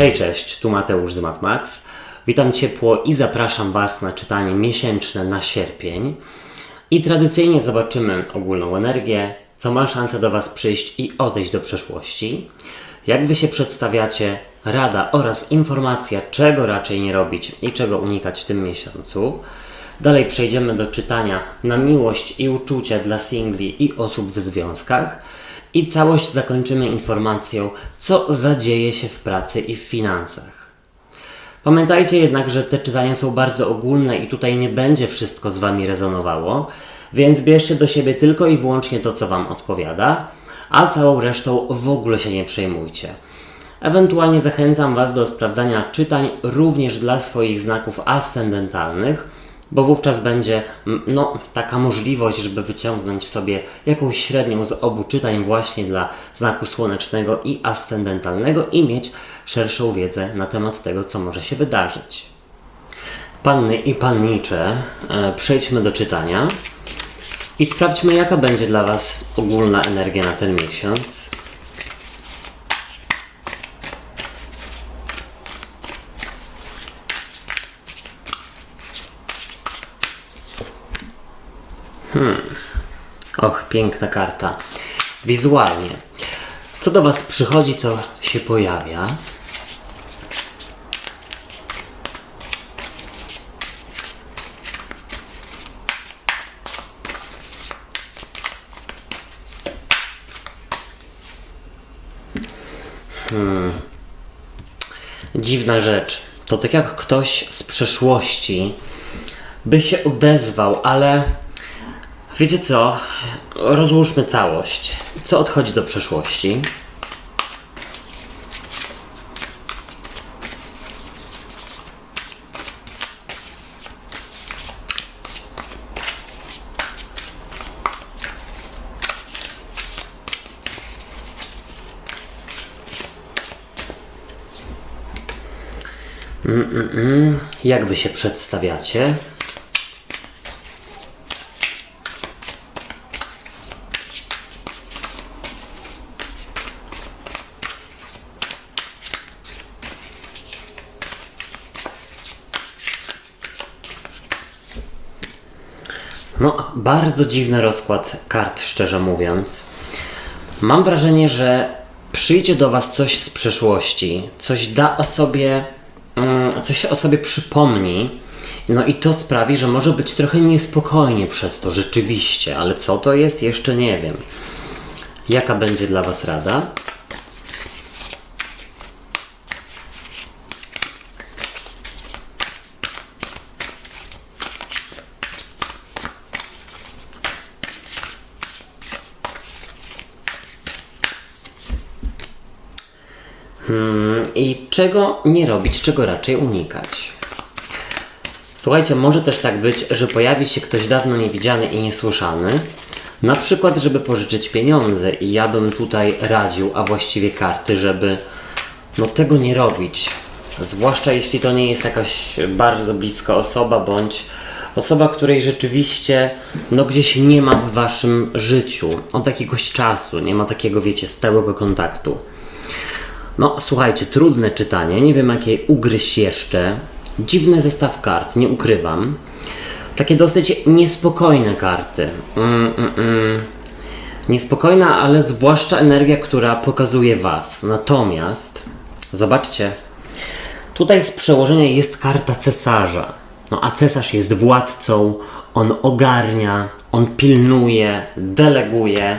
Hej, cześć, tu Mateusz z MatMax. Witam ciepło i zapraszam Was na czytanie miesięczne na sierpień. I tradycyjnie zobaczymy ogólną energię, co ma szansę do Was przyjść i odejść do przeszłości. Jak Wy się przedstawiacie, rada oraz informacja, czego raczej nie robić i czego unikać w tym miesiącu. Dalej przejdziemy do czytania na miłość i uczucia dla singli i osób w związkach. I całość zakończymy informacją, co zadzieje się w pracy i w finansach. Pamiętajcie jednak, że te czytania są bardzo ogólne i tutaj nie będzie wszystko z Wami rezonowało, więc bierzcie do siebie tylko i wyłącznie to, co Wam odpowiada, a całą resztą w ogóle się nie przejmujcie. Ewentualnie zachęcam Was do sprawdzania czytań również dla swoich znaków ascendentalnych, bo wówczas będzie taka możliwość, żeby wyciągnąć sobie jakąś średnią z obu czytań właśnie dla znaku słonecznego i ascendentalnego i mieć szerszą wiedzę na temat tego, co może się wydarzyć. Panny i pannicze, przejdźmy do czytania i sprawdźmy, jaka będzie dla Was ogólna energia na ten miesiąc. Och, piękna karta. Wizualnie. Co do Was przychodzi, co się pojawia? Dziwna rzecz. To tak jak ktoś z przeszłości by się odezwał, ale wiecie co? Rozłóżmy całość. Co odchodzi do przeszłości? Jak Wy się przedstawiacie? Bardzo dziwny rozkład kart, szczerze mówiąc. Mam wrażenie, że przyjdzie do Was coś z przeszłości, coś o sobie przypomni, i to sprawi, że może być trochę niespokojnie przez to, rzeczywiście, ale co to jest, jeszcze nie wiem. Jaka będzie dla Was rada? I czego nie robić, czego raczej unikać? Słuchajcie, może też tak być, że pojawi się ktoś dawno niewidziany i niesłyszany, na przykład, żeby pożyczyć pieniądze i ja bym tutaj radził, a właściwie karty, żeby tego nie robić. Zwłaszcza jeśli to nie jest jakaś bardzo bliska osoba, bądź osoba, której rzeczywiście gdzieś nie ma w Waszym życiu od jakiegoś czasu, nie ma takiego, wiecie, stałego kontaktu. Słuchajcie, trudne czytanie, nie wiem jak je ugryźć jeszcze. Dziwny zestaw kart, nie ukrywam. Takie dosyć niespokojne karty. Niespokojna, ale zwłaszcza energia, która pokazuje Was. Natomiast, zobaczcie, tutaj z przełożenia jest karta cesarza. A cesarz jest władcą, on ogarnia, on pilnuje, deleguje.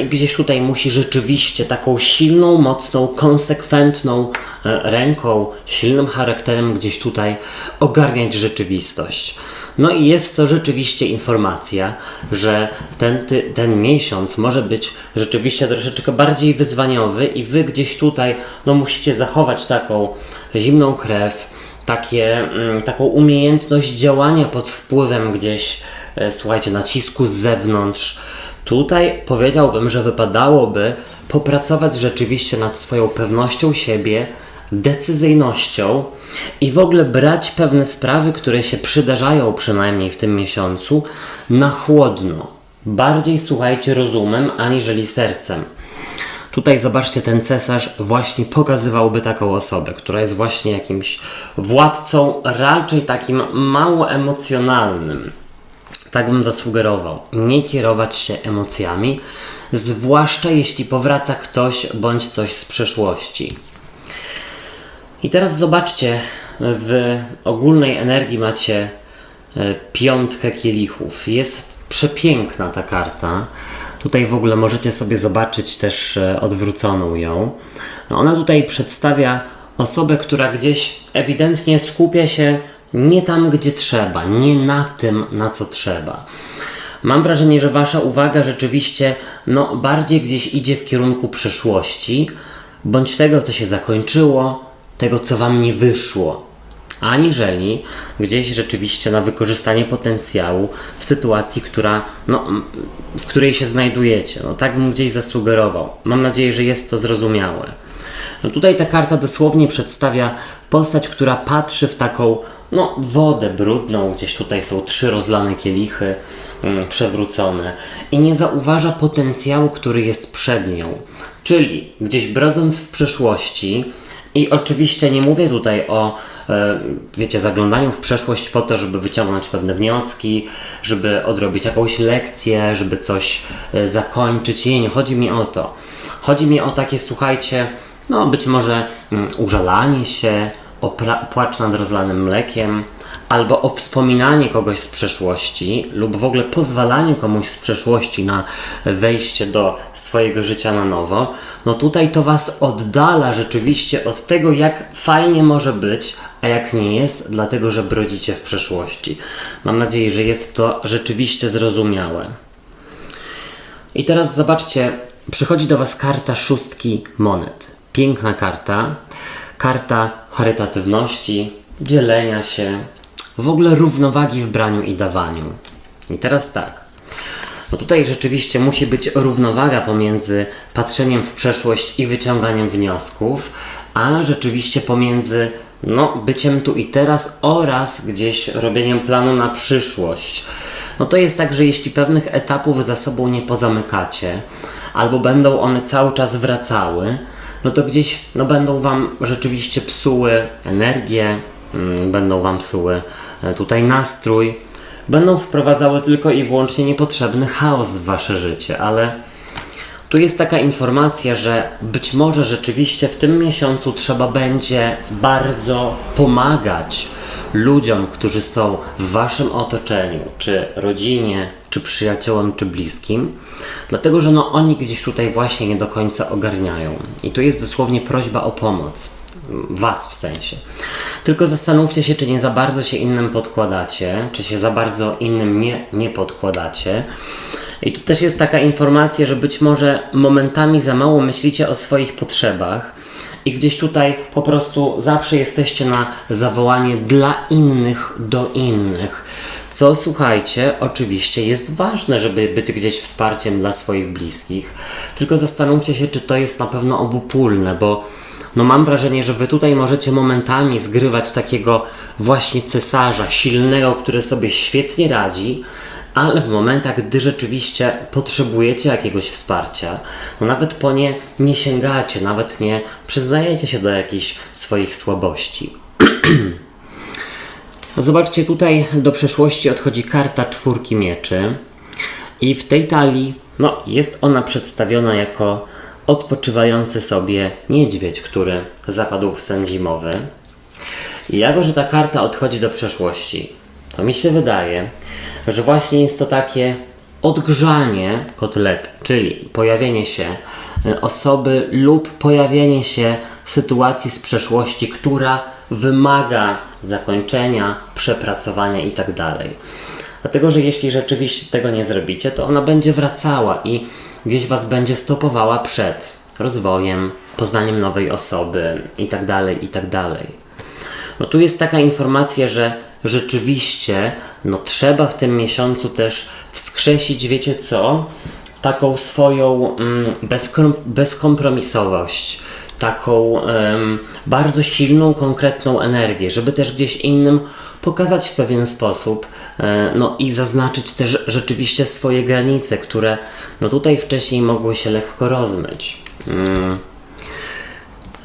I gdzieś tutaj musi rzeczywiście taką silną, mocną, konsekwentną ręką, silnym charakterem gdzieś tutaj ogarniać rzeczywistość. I jest to rzeczywiście informacja, że ten miesiąc może być rzeczywiście troszeczkę bardziej wyzwaniowy i Wy gdzieś tutaj musicie zachować taką zimną krew, taką umiejętność działania pod wpływem gdzieś, słuchajcie, nacisku z zewnątrz. Tutaj powiedziałbym, że wypadałoby popracować rzeczywiście nad swoją pewnością siebie, decyzyjnością i w ogóle brać pewne sprawy, które się przydarzają przynajmniej w tym miesiącu, na chłodno. Bardziej słuchajcie rozumem aniżeli sercem. Tutaj zobaczcie, ten cesarz właśnie pokazywałby taką osobę, która jest właśnie jakimś władcą, raczej takim mało emocjonalnym. Tak bym zasugerował. Nie kierować się emocjami, zwłaszcza jeśli powraca ktoś bądź coś z przeszłości. I teraz zobaczcie, w ogólnej energii macie piątkę kielichów. Jest przepiękna ta karta. Tutaj w ogóle możecie sobie zobaczyć też odwróconą ją. Ona tutaj przedstawia osobę, która gdzieś ewidentnie skupia się nie tam, gdzie trzeba, nie na tym, na co trzeba. Mam wrażenie, że wasza uwaga rzeczywiście bardziej gdzieś idzie w kierunku przeszłości, bądź tego, co się zakończyło, tego, co wam nie wyszło, aniżeli gdzieś rzeczywiście na wykorzystanie potencjału w sytuacji, w której się znajdujecie. Tak bym gdzieś zasugerował. Mam nadzieję, że jest to zrozumiałe. Tutaj ta karta dosłownie przedstawia postać, która patrzy w taką wodę brudną. Gdzieś tutaj są 3 rozlane kielichy przewrócone i nie zauważa potencjału, który jest przed nią. Czyli gdzieś brodząc w przeszłości, i oczywiście nie mówię tutaj o, zaglądaniu w przeszłość po to, żeby wyciągnąć pewne wnioski, żeby odrobić jakąś lekcję, żeby coś zakończyć. Nie chodzi mi o to. Chodzi mi o takie, słuchajcie, być może użalanie się, o płacz nad rozlanym mlekiem, albo o wspominanie kogoś z przeszłości, lub w ogóle pozwalanie komuś z przeszłości na wejście do swojego życia na nowo. Tutaj to was oddala rzeczywiście od tego, jak fajnie może być, a jak nie jest, dlatego że brodzicie w przeszłości. Mam nadzieję, że jest to rzeczywiście zrozumiałe. I teraz zobaczcie, przychodzi do was karta 6 monet. Piękna karta. Karta charytatywności, dzielenia się, w ogóle równowagi w braniu i dawaniu. I teraz tak. Tutaj rzeczywiście musi być równowaga pomiędzy patrzeniem w przeszłość i wyciąganiem wniosków, a rzeczywiście pomiędzy byciem tu i teraz oraz gdzieś robieniem planu na przyszłość. To jest tak, że jeśli pewnych etapów za sobą nie pozamykacie, albo będą one cały czas wracały, to gdzieś będą wam rzeczywiście psuły energię, będą wam psuły tutaj nastrój, będą wprowadzały tylko i wyłącznie niepotrzebny chaos w wasze życie, ale tu jest taka informacja, że być może rzeczywiście w tym miesiącu trzeba będzie bardzo pomagać ludziom, którzy są w waszym otoczeniu, czy rodzinie, czy przyjaciołom, czy bliskim, dlatego że oni gdzieś tutaj właśnie nie do końca ogarniają. I tu jest dosłownie prośba o pomoc. Was w sensie. Tylko zastanówcie się, czy nie za bardzo się innym podkładacie, czy się za bardzo innym nie podkładacie. I tu też jest taka informacja, że być może momentami za mało myślicie o swoich potrzebach i gdzieś tutaj po prostu zawsze jesteście na zawołanie dla innych do innych. Co, słuchajcie, oczywiście jest ważne, żeby być gdzieś wsparciem dla swoich bliskich. Tylko zastanówcie się, czy to jest na pewno obopólne, bo mam wrażenie, że wy tutaj możecie momentami zgrywać takiego właśnie cesarza silnego, który sobie świetnie radzi, ale w momentach, gdy rzeczywiście potrzebujecie jakiegoś wsparcia, nawet po nie sięgacie, nawet nie przyznajecie się do jakichś swoich słabości. Zobaczcie, tutaj do przeszłości odchodzi karta 4 mieczy i w tej talii jest ona przedstawiona jako odpoczywający sobie niedźwiedź, który zapadł w sen zimowy. I jako że ta karta odchodzi do przeszłości, to mi się wydaje, że właśnie jest to takie odgrzanie kotletu, czyli pojawienie się osoby lub pojawienie się sytuacji z przeszłości, która wymaga zakończenia, przepracowania itd. Dlatego, że jeśli rzeczywiście tego nie zrobicie, to ona będzie wracała i gdzieś was będzie stopowała przed rozwojem, poznaniem nowej osoby itd. Tu jest taka informacja, że rzeczywiście trzeba w tym miesiącu też wskrzesić, wiecie co, taką swoją bezkompromisowość, taką bardzo silną, konkretną energię, żeby też gdzieś innym pokazać w pewien sposób, no i zaznaczyć też rzeczywiście swoje granice, które no tutaj wcześniej mogły się lekko rozmyć.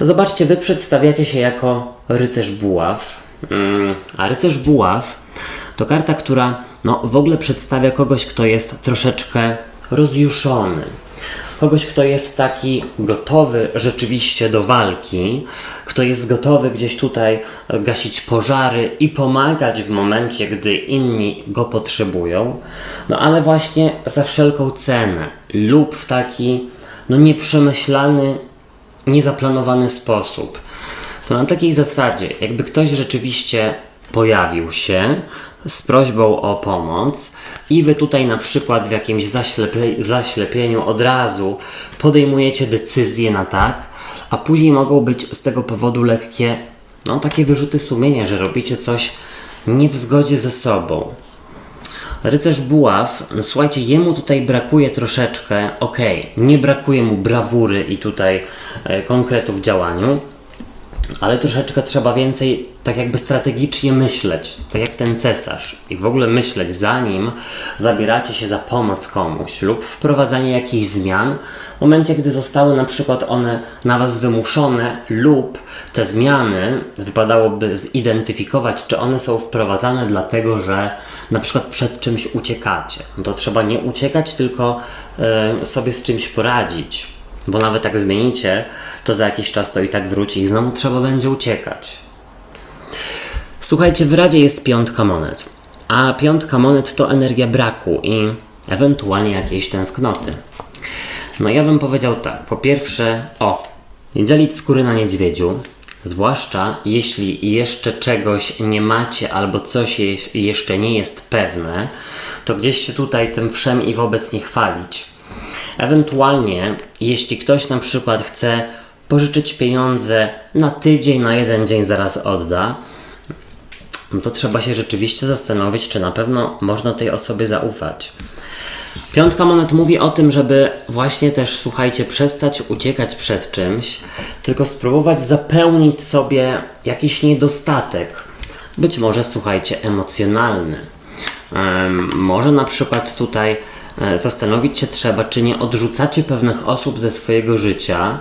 Zobaczcie, wy przedstawiacie się jako rycerz buław, a rycerz buław to karta, która no, w ogóle przedstawia kogoś, kto jest troszeczkę rozjuszony. Kogoś, kto jest taki gotowy rzeczywiście do walki, kto jest gotowy gdzieś tutaj gasić pożary i pomagać w momencie, gdy inni go potrzebują, no ale właśnie za wszelką cenę lub w taki no nieprzemyślany, niezaplanowany sposób. To na takiej zasadzie, jakby ktoś rzeczywiście pojawił się z prośbą o pomoc i wy tutaj na przykład w jakimś zaślepieniu od razu podejmujecie decyzję na tak, a później mogą być z tego powodu lekkie, no takie wyrzuty sumienia, że robicie coś nie w zgodzie ze sobą. Rycerz buław, no słuchajcie, jemu tutaj brakuje troszeczkę, nie brakuje mu brawury i tutaj konkretu w działaniu, ale troszeczkę trzeba więcej tak jakby strategicznie myśleć, tak jak ten cesarz i w ogóle myśleć, zanim zabieracie się za pomoc komuś lub wprowadzanie jakichś zmian w momencie, gdy zostały na przykład one na was wymuszone lub te zmiany wypadałoby zidentyfikować, czy one są wprowadzane dlatego, że na przykład przed czymś uciekacie. No to trzeba nie uciekać, tylko sobie z czymś poradzić. Bo nawet jak zmienicie, to za jakiś czas to i tak wróci i znowu trzeba będzie uciekać. Słuchajcie, w Radzie jest piątka monet. A piątka monet to energia braku i ewentualnie jakiejś tęsknoty. No ja bym powiedział tak. Po pierwsze, nie dzielić skóry na niedźwiedziu. Zwłaszcza jeśli jeszcze czegoś nie macie albo coś jeszcze nie jest pewne, to gdzieś się tutaj tym wszem i wobec nie chwalić. Ewentualnie, jeśli ktoś na przykład chce pożyczyć pieniądze na tydzień, na jeden dzień zaraz odda, no to trzeba się rzeczywiście zastanowić, czy na pewno można tej osobie zaufać. Piątka monet mówi o tym, żeby właśnie też, słuchajcie, przestać uciekać przed czymś, tylko spróbować zapełnić sobie jakiś niedostatek. Być może, słuchajcie, emocjonalny. Może na przykład tutaj zastanowić się trzeba, czy nie odrzucacie pewnych osób ze swojego życia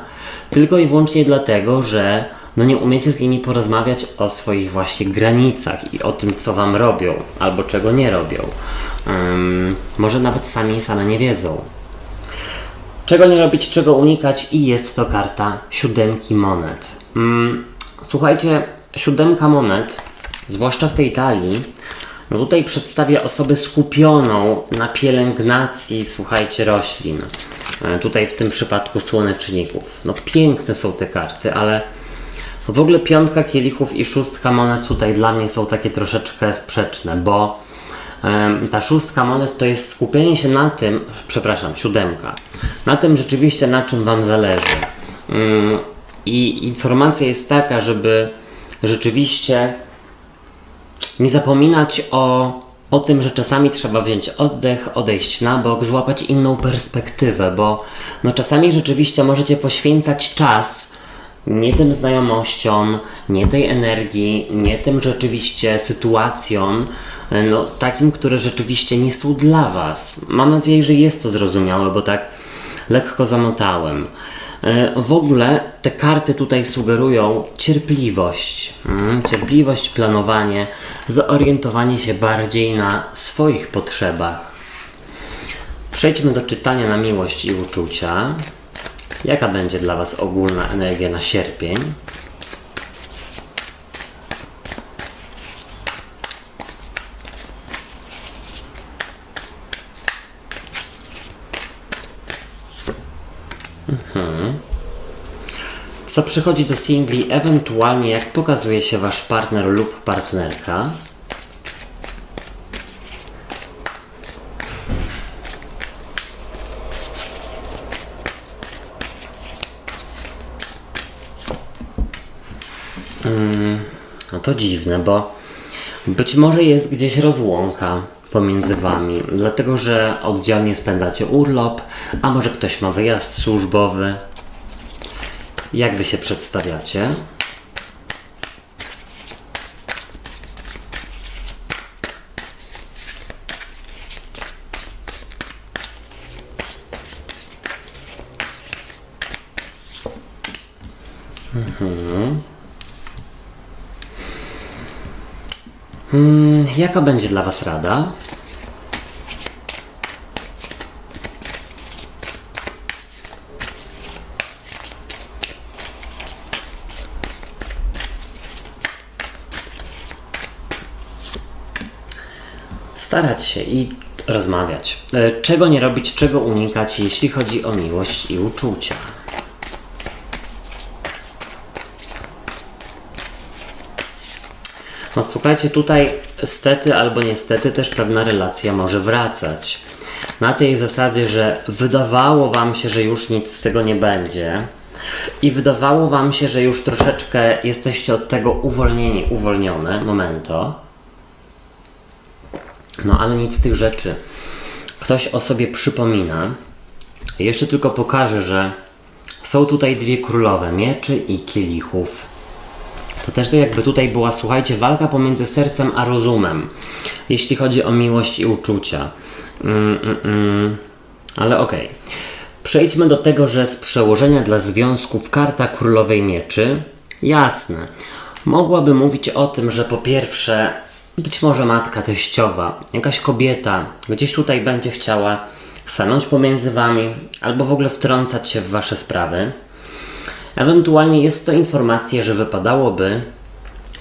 tylko i wyłącznie dlatego, że no nie umiecie z nimi porozmawiać o swoich właśnie granicach i o tym, co wam robią albo czego nie robią. Może nawet same nie wiedzą. Czego nie robić, czego unikać i jest to karta siódemki monet. Słuchajcie, siódemka monet, zwłaszcza w tej talii, no tutaj przedstawia osobę skupioną na pielęgnacji, słuchajcie, roślin. Tutaj w tym przypadku słoneczników. No piękne są te karty, ale w ogóle piątka kielichów i szóstka monet tutaj dla mnie są takie troszeczkę sprzeczne, bo ta szóstka monet to jest skupienie się na tym, siódemka, na tym rzeczywiście, na czym wam zależy. I informacja jest taka, żeby rzeczywiście nie zapominać o tym, że czasami trzeba wziąć oddech, odejść na bok, złapać inną perspektywę, bo no czasami rzeczywiście możecie poświęcać czas nie tym znajomościom, nie tej energii, nie tym rzeczywiście sytuacjom, no takim, które rzeczywiście nie są dla was. Mam nadzieję, że jest to zrozumiałe, bo tak lekko zamotałem. W ogóle te karty tutaj sugerują cierpliwość. Cierpliwość, planowanie, zorientowanie się bardziej na swoich potrzebach. Przejdźmy do czytania na miłość i uczucia. Jaka będzie dla was ogólna energia na sierpień? Co przychodzi do singli, ewentualnie jak pokazuje się wasz partner lub partnerka? No to dziwne, bo być może jest gdzieś rozłąka pomiędzy wami, dlatego że oddzielnie spędzacie urlop, a może ktoś ma wyjazd służbowy. Jak wy się przedstawiacie? Jaka będzie dla was rada? Starać się i rozmawiać. Czego nie robić, czego unikać, jeśli chodzi o miłość i uczucia. No słuchajcie, tutaj stety albo niestety też pewna relacja może wracać. Na tej zasadzie, że wydawało wam się, że już nic z tego nie będzie i wydawało wam się, że już troszeczkę jesteście od tego uwolnieni, uwolnione, momento. No ale nic z tych rzeczy. Ktoś o sobie przypomina. Jeszcze tylko pokażę, że są tutaj dwie królowe mieczy i kielichów. To też to jakby tutaj była, słuchajcie, walka pomiędzy sercem a rozumem, jeśli chodzi o miłość i uczucia. Ale okej. Przejdźmy do tego, że z przełożenia dla związków karta królowej mieczy, jasne, mogłaby mówić o tym, że po pierwsze, być może matka teściowa, jakaś kobieta gdzieś tutaj będzie chciała stanąć pomiędzy wami, albo w ogóle wtrącać się w wasze sprawy. Ewentualnie jest to informacja, że wypadałoby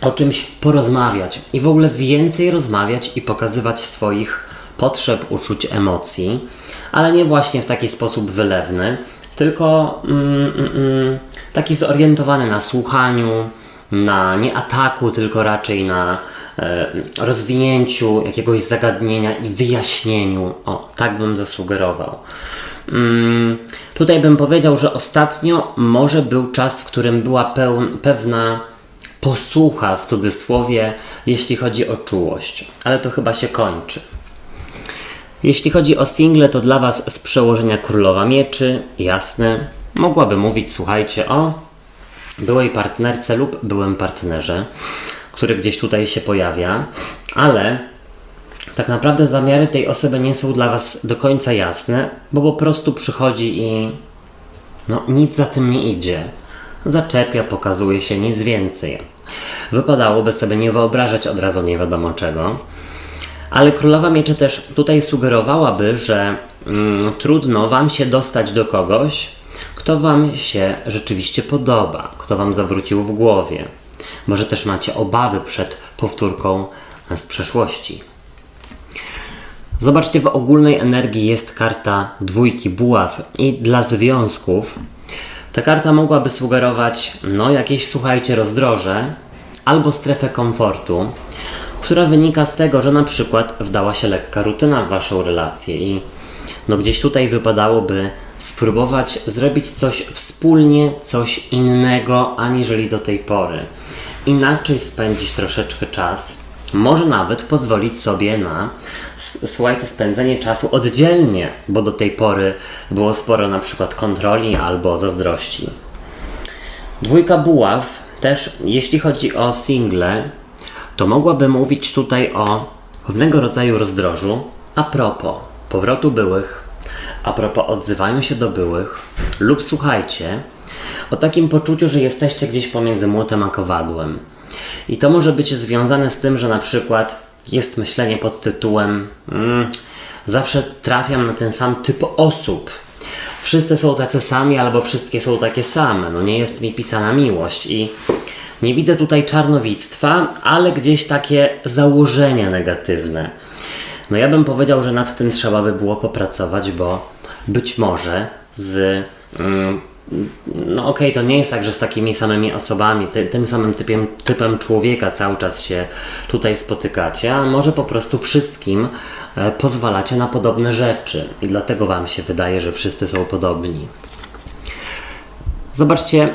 o czymś porozmawiać i w ogóle więcej rozmawiać i pokazywać swoich potrzeb, uczuć, emocji, ale nie właśnie w taki sposób wylewny, tylko taki zorientowany na słuchaniu, na nie ataku, tylko raczej na rozwinięciu jakiegoś zagadnienia i wyjaśnieniu. O, tak bym zasugerował. Tutaj bym powiedział, że ostatnio może był czas, w którym była pewna posłucha, w cudzysłowie, jeśli chodzi o czułość. Ale to chyba się kończy. Jeśli chodzi o single, to dla was z przełożenia królowa mieczy, jasne, mogłaby mówić, słuchajcie, o byłej partnerce lub byłym partnerze, który gdzieś tutaj się pojawia, ale tak naprawdę zamiary tej osoby nie są dla was do końca jasne, bo po prostu przychodzi i no nic za tym nie idzie. Zaczepia, pokazuje się, nic więcej. Wypadałoby sobie nie wyobrażać od razu nie wiadomo czego. Ale Królowa Mieczy też tutaj sugerowałaby, że trudno wam się dostać do kogoś, kto wam się rzeczywiście podoba, kto wam zawrócił w głowie. Może też macie obawy przed powtórką z przeszłości. Zobaczcie, w ogólnej energii jest karta dwójki buław i dla związków ta karta mogłaby sugerować, no jakieś, słuchajcie, rozdroże albo strefę komfortu, która wynika z tego, że na przykład wdała się lekka rutyna w waszą relację i no gdzieś tutaj wypadałoby spróbować zrobić coś wspólnie, coś innego, aniżeli do tej pory. Inaczej spędzić troszeczkę czas, może nawet pozwolić sobie na, słuchajcie, spędzenie czasu oddzielnie, bo do tej pory było sporo na przykład kontroli albo zazdrości. Dwójka buław też, jeśli chodzi o single, to mogłaby mówić tutaj o pewnego rodzaju rozdrożu a propos powrotu byłych, a propos odzywaniu się do byłych lub, słuchajcie, o takim poczuciu, że jesteście gdzieś pomiędzy młotem a kowadłem. I to może być związane z tym, że na przykład jest myślenie pod tytułem zawsze trafiam na ten sam typ osób. Wszyscy są tacy sami albo wszystkie są takie same. No nie jest mi pisana miłość i nie widzę tutaj czarnowictwa, ale gdzieś takie założenia negatywne. No ja bym powiedział, że nad tym trzeba by było popracować, bo być może z... no okej, to nie jest tak, że z takimi samymi osobami, tym samym typem człowieka cały czas się tutaj spotykacie, a może po prostu wszystkim pozwalacie na podobne rzeczy i dlatego wam się wydaje, że wszyscy są podobni. Zobaczcie,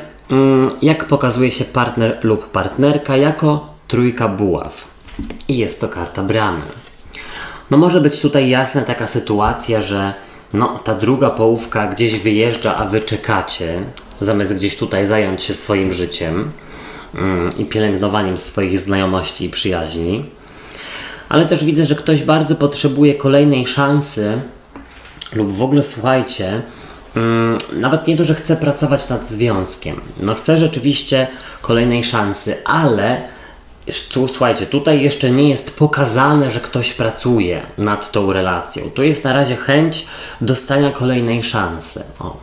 jak pokazuje się partner lub partnerka jako trójka buław. I jest to karta bramy. No może być tutaj jasna taka sytuacja, że no ta druga połówka gdzieś wyjeżdża, a wy czekacie, zamiast gdzieś tutaj zająć się swoim życiem i pielęgnowaniem swoich znajomości i przyjaźni. Ale też widzę, że ktoś bardzo potrzebuje kolejnej szansy lub w ogóle, słuchajcie, nawet nie to, że chce pracować nad związkiem. No chce rzeczywiście kolejnej szansy, ale tu, słuchajcie, tutaj jeszcze nie jest pokazane, że ktoś pracuje nad tą relacją. Tu jest na razie chęć dostania kolejnej szansy. O.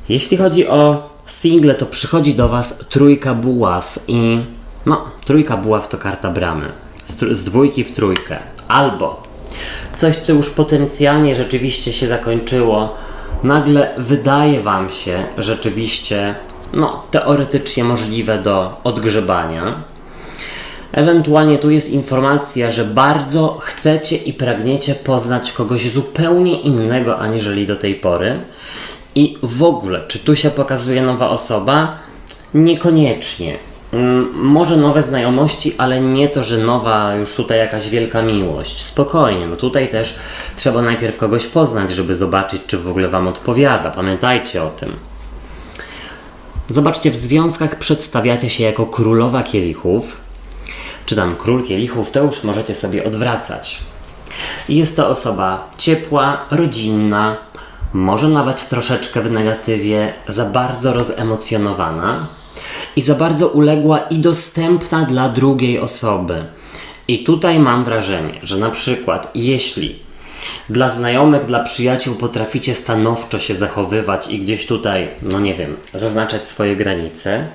Jeśli chodzi o single, to przychodzi do Was trójka buław i trójka buław to karta bramy. Z dwójki w trójkę. Albo coś, co już potencjalnie rzeczywiście się zakończyło, nagle wydaje Wam się rzeczywiście, teoretycznie możliwe do odgrzebania. Ewentualnie tu jest informacja, że bardzo chcecie i pragniecie poznać kogoś zupełnie innego aniżeli do tej pory. I w ogóle, czy tu się pokazuje nowa osoba? Niekoniecznie. Może nowe znajomości, ale nie to, że nowa już tutaj jakaś wielka miłość. Spokojnie, tutaj też trzeba najpierw kogoś poznać, żeby zobaczyć, czy w ogóle Wam odpowiada. Pamiętajcie o tym. Zobaczcie, w związkach przedstawiacie się jako królowa kielichów, czy tam król kielichów, to już możecie sobie odwracać. I jest to osoba ciepła, rodzinna, może nawet troszeczkę w negatywie, za bardzo rozemocjonowana i za bardzo uległa i dostępna dla drugiej osoby. I tutaj mam wrażenie, że na przykład jeśli dla znajomych, dla przyjaciół potraficie stanowczo się zachowywać i gdzieś tutaj, zaznaczać swoje granice,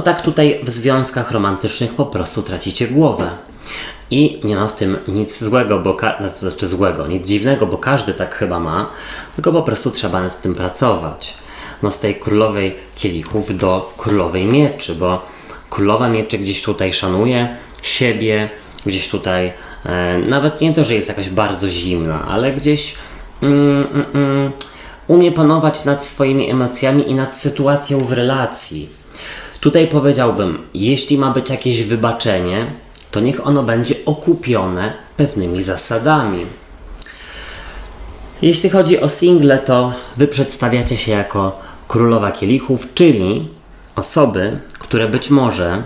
tak tutaj w związkach romantycznych po prostu tracicie głowę. I nie ma w tym nic złego, nic dziwnego, bo każdy tak chyba ma, tylko po prostu trzeba nad tym pracować. Z tej królowej kielichów do królowej mieczy, bo królowa mieczy gdzieś tutaj szanuje siebie, gdzieś tutaj nawet nie to, że jest jakaś bardzo zimna, ale gdzieś umie panować nad swoimi emocjami i nad sytuacją w relacji. Tutaj powiedziałbym, jeśli ma być jakieś wybaczenie, to niech ono będzie okupione pewnymi zasadami. Jeśli chodzi o single, to Wy przedstawiacie się jako królowa kielichów, czyli osoby, które być może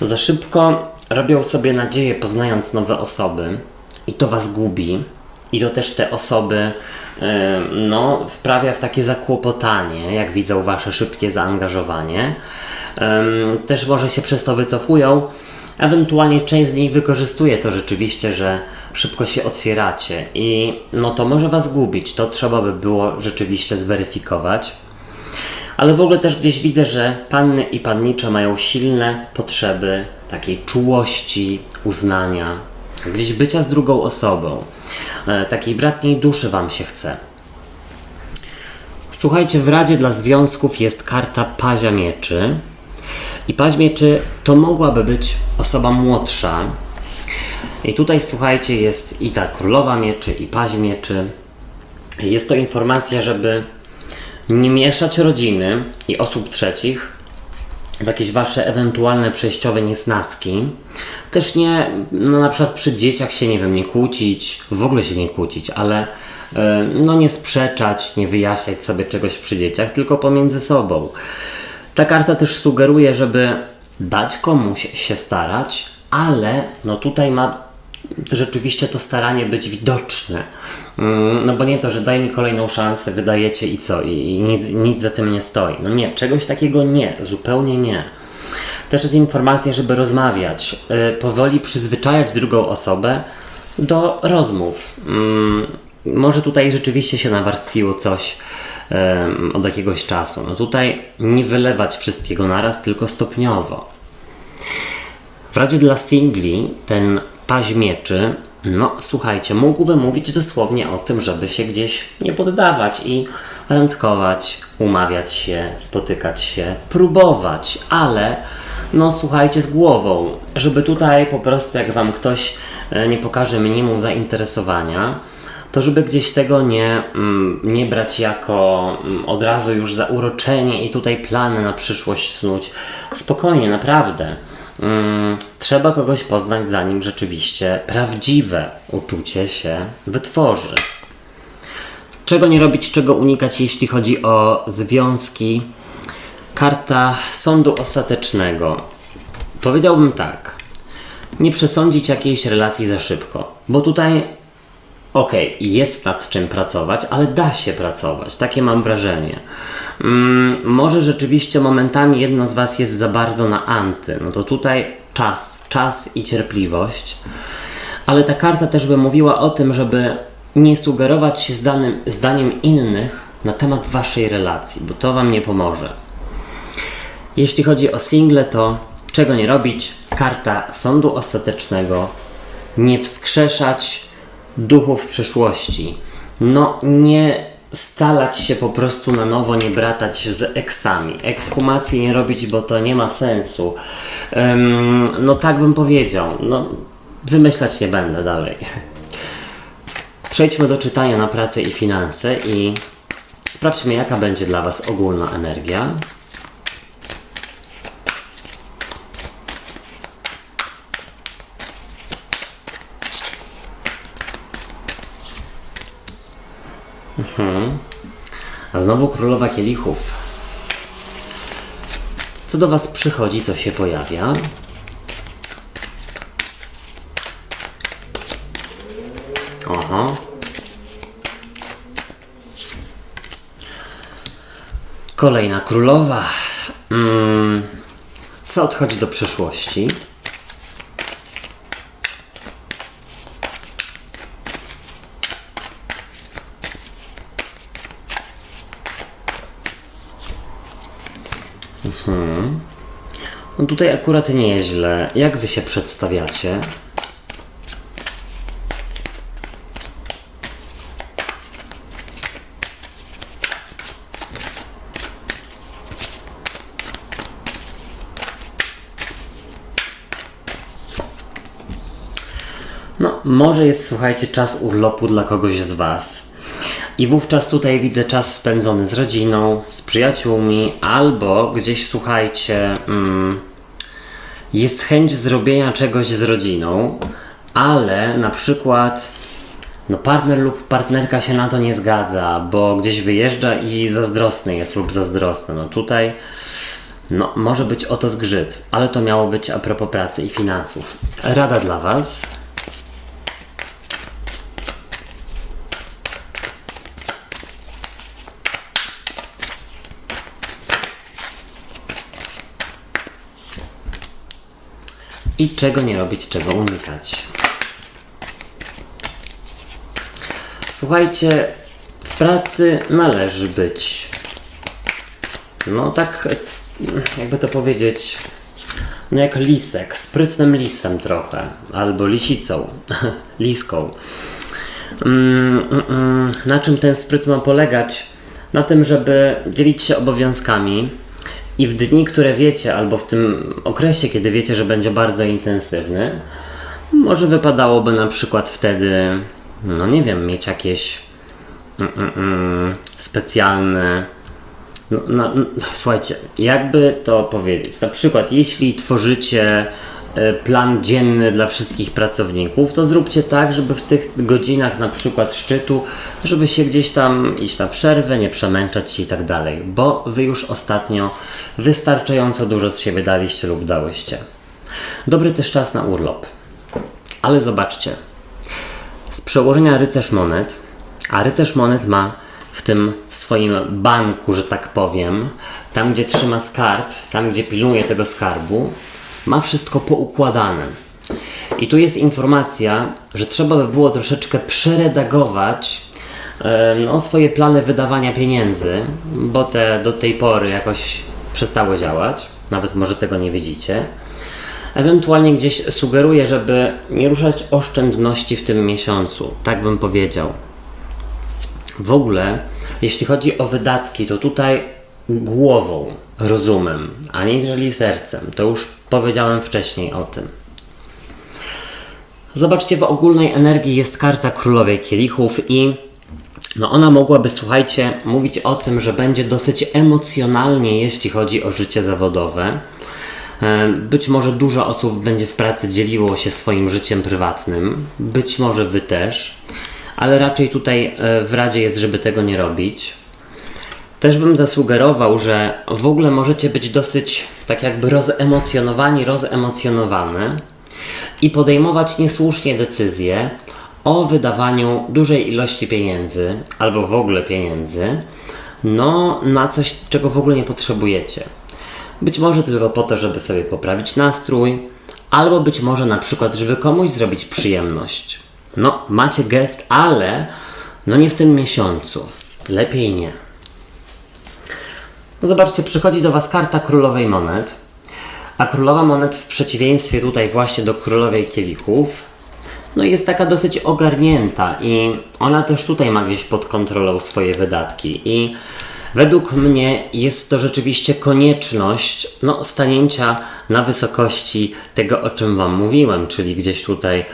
za szybko robią sobie nadzieję, poznając nowe osoby, i to Was gubi, i to też te osoby wprawia w takie zakłopotanie, jak widzą Wasze szybkie zaangażowanie. Też może się przez to wycofują, ewentualnie część z nich wykorzystuje to rzeczywiście, że szybko się otwieracie i to może Was gubić, to trzeba by było rzeczywiście zweryfikować. Ale w ogóle też gdzieś widzę, że panny i pannicze mają silne potrzeby takiej czułości, uznania, gdzieś bycia z drugą osobą. Takiej bratniej duszy Wam się chce. Słuchajcie, w Radzie dla Związków jest karta Pazia Mieczy. I Paź Mieczy to mogłaby być osoba młodsza. I tutaj, słuchajcie, jest i ta Królowa Mieczy, i Paź Mieczy. Jest to informacja, żeby nie mieszać rodziny i osób trzecich w jakieś Wasze ewentualne przejściowe niesnaski. Też nie, na przykład przy dzieciach się, nie kłócić, w ogóle się nie kłócić, ale nie sprzeczać, nie wyjaśniać sobie czegoś przy dzieciach, tylko pomiędzy sobą. Ta karta też sugeruje, żeby dać komuś się starać, ale tutaj ma rzeczywiście to staranie być widoczne. Bo nie to, że daj mi kolejną szansę, wydajecie i co? I nic za tym nie stoi. Nie, czegoś takiego nie, zupełnie nie. Też jest informacja, żeby rozmawiać, powoli przyzwyczajać drugą osobę do rozmów. Może tutaj rzeczywiście się nawarstwiło coś od jakiegoś czasu. Tutaj nie wylewać wszystkiego naraz, tylko stopniowo. W Radzie dla Singli ten Paź Mieczy, słuchajcie, mógłby mówić dosłownie o tym, żeby się gdzieś nie poddawać i randkować, umawiać się, spotykać się, próbować, ale słuchajcie, z głową, żeby tutaj po prostu jak Wam ktoś nie pokaże minimum zainteresowania, to żeby gdzieś tego nie brać jako od razu już zauroczenie i tutaj plany na przyszłość snuć. Spokojnie, naprawdę. Trzeba kogoś poznać, zanim rzeczywiście prawdziwe uczucie się wytworzy. Czego nie robić, czego unikać, jeśli chodzi o związki? Karta sądu ostatecznego. Powiedziałbym tak. Nie przesądzić jakiejś relacji za szybko, bo tutaj jest nad czym pracować, ale da się pracować. Takie mam wrażenie. Może rzeczywiście momentami jedno z Was jest za bardzo na anty. No to tutaj czas i cierpliwość. Ale ta karta też by mówiła o tym, żeby nie sugerować się zdaniem innych na temat Waszej relacji, bo to Wam nie pomoże. Jeśli chodzi o single, to czego nie robić? Karta sądu ostatecznego. Nie wskrzeszać duchów przyszłości. Nie stalać się po prostu na nowo, nie bratać z eksami. Ekshumacji nie robić, bo to nie ma sensu. Tak bym powiedział. Wymyślać nie będę dalej. Przejdźmy do czytania na pracę i finanse i sprawdźmy, jaka będzie dla Was ogólna energia. A znowu królowa kielichów. Co do Was przychodzi, co się pojawia? Kolejna królowa. Co odchodzi do przeszłości? Tutaj akurat nieźle. Jak Wy się przedstawiacie? Może jest, słuchajcie, czas urlopu dla kogoś z Was. I wówczas tutaj widzę czas spędzony z rodziną, z przyjaciółmi, albo gdzieś, słuchajcie, jest chęć zrobienia czegoś z rodziną, ale na przykład partner lub partnerka się na to nie zgadza, bo gdzieś wyjeżdża i zazdrosny jest lub zazdrosny. Tutaj może być o to zgrzyt, ale to miało być a propos pracy i finansów. Rada dla Was. I czego nie robić, czego unikać. Słuchajcie, w pracy należy być, jakby to powiedzieć, jak lisek, sprytnym lisem trochę, albo lisicą, liską. Na czym ten spryt ma polegać? Na tym, żeby dzielić się obowiązkami i w dni, które wiecie, albo w tym okresie, kiedy wiecie, że będzie bardzo intensywny, może wypadałoby na przykład wtedy, mieć jakieś specjalne, słuchajcie, jakby to powiedzieć, na przykład jeśli tworzycie plan dzienny dla wszystkich pracowników, to zróbcie tak, żeby w tych godzinach na przykład szczytu, żeby się gdzieś tam iść na przerwę, nie przemęczać się i tak dalej, bo Wy już ostatnio wystarczająco dużo z siebie daliście lub dałyście. Dobry też czas na urlop. Ale zobaczcie, z przełożenia rycerz monet, a rycerz monet ma w tym swoim banku, że tak powiem, tam gdzie trzyma skarb, tam gdzie pilnuje tego skarbu, ma wszystko poukładane. I tu jest informacja, że trzeba by było troszeczkę przeredagować swoje plany wydawania pieniędzy, bo te do tej pory jakoś przestały działać, nawet może tego nie widzicie. Ewentualnie gdzieś sugeruję, żeby nie ruszać oszczędności w tym miesiącu, tak bym powiedział. W ogóle, jeśli chodzi o wydatki, to tutaj głową, rozumem, aniżeli sercem. To już powiedziałem wcześniej o tym. Zobaczcie, w ogólnej energii jest karta Królowej Kielichów i ona mogłaby, słuchajcie, mówić o tym, że będzie dosyć emocjonalnie, jeśli chodzi o życie zawodowe. Być może dużo osób będzie w pracy dzieliło się swoim życiem prywatnym, być może Wy też, ale raczej tutaj w radzie jest, żeby tego nie robić. Też bym zasugerował, że w ogóle możecie być dosyć tak jakby rozemocjonowane i podejmować niesłusznie decyzje o wydawaniu dużej ilości pieniędzy albo w ogóle pieniędzy na coś, czego w ogóle nie potrzebujecie. Być może tylko po to, żeby sobie poprawić nastrój, albo być może na przykład, żeby komuś zrobić przyjemność. Macie gest, ale nie w tym miesiącu. Lepiej nie. Zobaczcie, przychodzi do Was karta Królowej Monet, a Królowa Monet w przeciwieństwie tutaj właśnie do Królowej Kielichów, jest taka dosyć ogarnięta i ona też tutaj ma gdzieś pod kontrolą swoje wydatki i według mnie jest to rzeczywiście konieczność stanięcia na wysokości tego, o czym Wam mówiłem, czyli gdzieś tutaj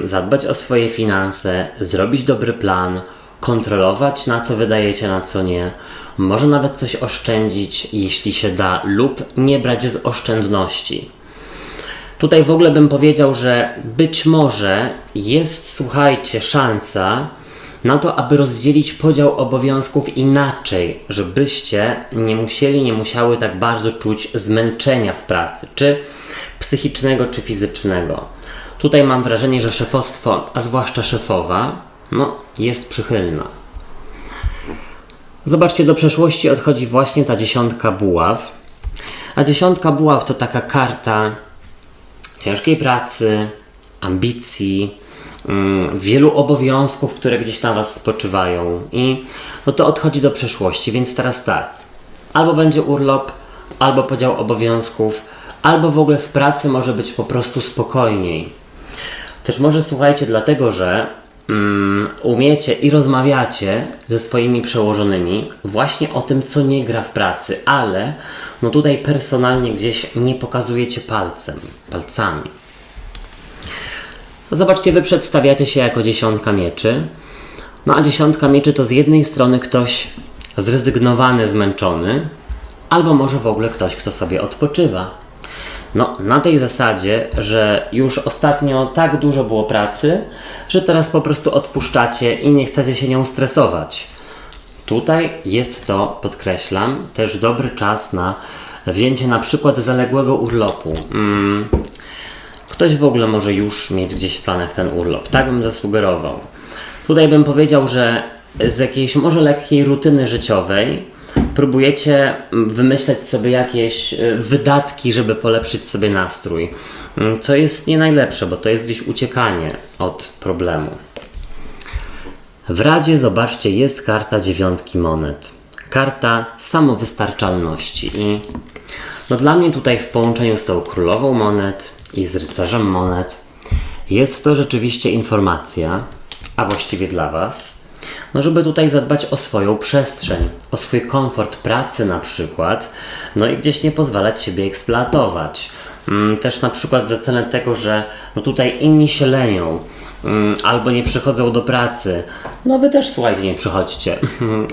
zadbać o swoje finanse, zrobić dobry plan, kontrolować, na co wydajecie, na co nie. Może nawet coś oszczędzić, jeśli się da, lub nie brać z oszczędności. Tutaj w ogóle bym powiedział, że być może jest, słuchajcie, szansa na to, aby rozdzielić podział obowiązków inaczej, żebyście nie musiały tak bardzo czuć zmęczenia w pracy, czy psychicznego, czy fizycznego. Tutaj mam wrażenie, że szefostwo, a zwłaszcza szefowa, jest przychylna. Zobaczcie, do przeszłości odchodzi właśnie ta 10 buław. A 10 buław to taka karta ciężkiej pracy, ambicji, wielu obowiązków, które gdzieś na Was spoczywają. I to odchodzi do przeszłości, więc teraz tak. Albo będzie urlop, albo podział obowiązków, albo w ogóle w pracy może być po prostu spokojniej. Też może, słuchajcie, dlatego, że umiecie i rozmawiacie ze swoimi przełożonymi właśnie o tym, co nie gra w pracy, ale tutaj personalnie gdzieś nie pokazujecie palcami. Zobaczcie, Wy przedstawiacie się jako 10 mieczy, a 10 mieczy to z jednej strony ktoś zrezygnowany, zmęczony, albo może w ogóle ktoś, kto sobie odpoczywa. Na tej zasadzie, że już ostatnio tak dużo było pracy, że teraz po prostu odpuszczacie i nie chcecie się nią stresować. Tutaj jest to, podkreślam, też dobry czas na wzięcie na przykład zaległego urlopu. Ktoś w ogóle może już mieć gdzieś w planach ten urlop. Tak bym zasugerował. Tutaj bym powiedział, że z jakiejś może lekkiej rutyny życiowej próbujecie wymyśleć sobie jakieś wydatki, żeby polepszyć sobie nastrój. Co jest nie najlepsze, bo to jest gdzieś uciekanie od problemu. W Radzie, zobaczcie, jest karta 9 monet. Karta samowystarczalności. I dla mnie tutaj w połączeniu z tą Królową Monet i z Rycerzem Monet jest to rzeczywiście informacja, a właściwie dla Was, żeby tutaj zadbać o swoją przestrzeń, o swój komfort pracy na przykład, i gdzieś nie pozwalać siebie eksploatować. Też na przykład za cenę tego, że tutaj inni się lenią, albo nie przychodzą do pracy. Wy też, słuchajcie, nie przychodźcie.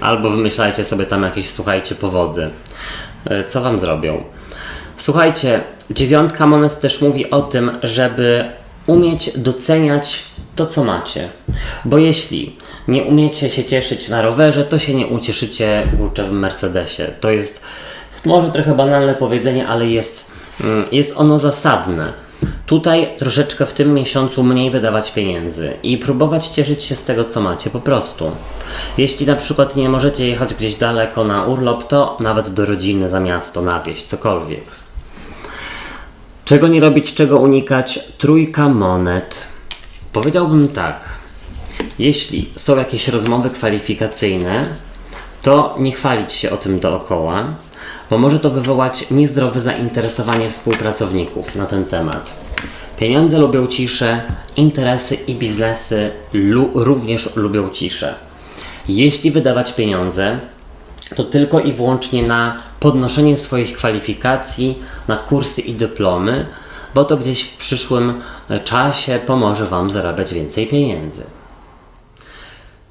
Albo wymyślajcie sobie tam jakieś, słuchajcie, powody. Co Wam zrobią? Słuchajcie, 9 monet też mówi o tym, żeby umieć doceniać to, co macie. Bo jeśli nie umiecie się cieszyć na rowerze, to się nie ucieszycie w Mercedesie. To jest może trochę banalne powiedzenie, ale jest ono zasadne. Tutaj troszeczkę w tym miesiącu mniej wydawać pieniędzy i próbować cieszyć się z tego, co macie, po prostu. Jeśli na przykład nie możecie jechać gdzieś daleko na urlop, to nawet do rodziny, za miasto, na wieś, cokolwiek. Czego nie robić, czego unikać? 3 monet. Powiedziałbym tak. Jeśli są jakieś rozmowy kwalifikacyjne, to nie chwalić się o tym dookoła, bo może to wywołać niezdrowe zainteresowanie współpracowników na ten temat. Pieniądze lubią ciszę, interesy i biznesy również lubią ciszę. Jeśli wydawać pieniądze, to tylko i wyłącznie na podnoszenie swoich kwalifikacji, na kursy i dyplomy, bo to gdzieś w przyszłym czasie pomoże Wam zarabiać więcej pieniędzy.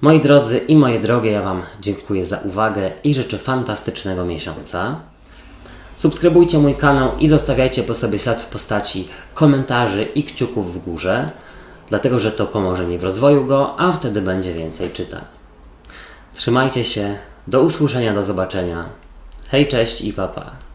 Moi drodzy i moje drogie, ja Wam dziękuję za uwagę i życzę fantastycznego miesiąca. Subskrybujcie mój kanał i zostawiajcie po sobie ślad w postaci komentarzy i kciuków w górze. dlatego że to pomoże mi w rozwoju go, a wtedy będzie więcej czytań. Trzymajcie się, do usłyszenia, do zobaczenia. Hej, cześć i pa pa.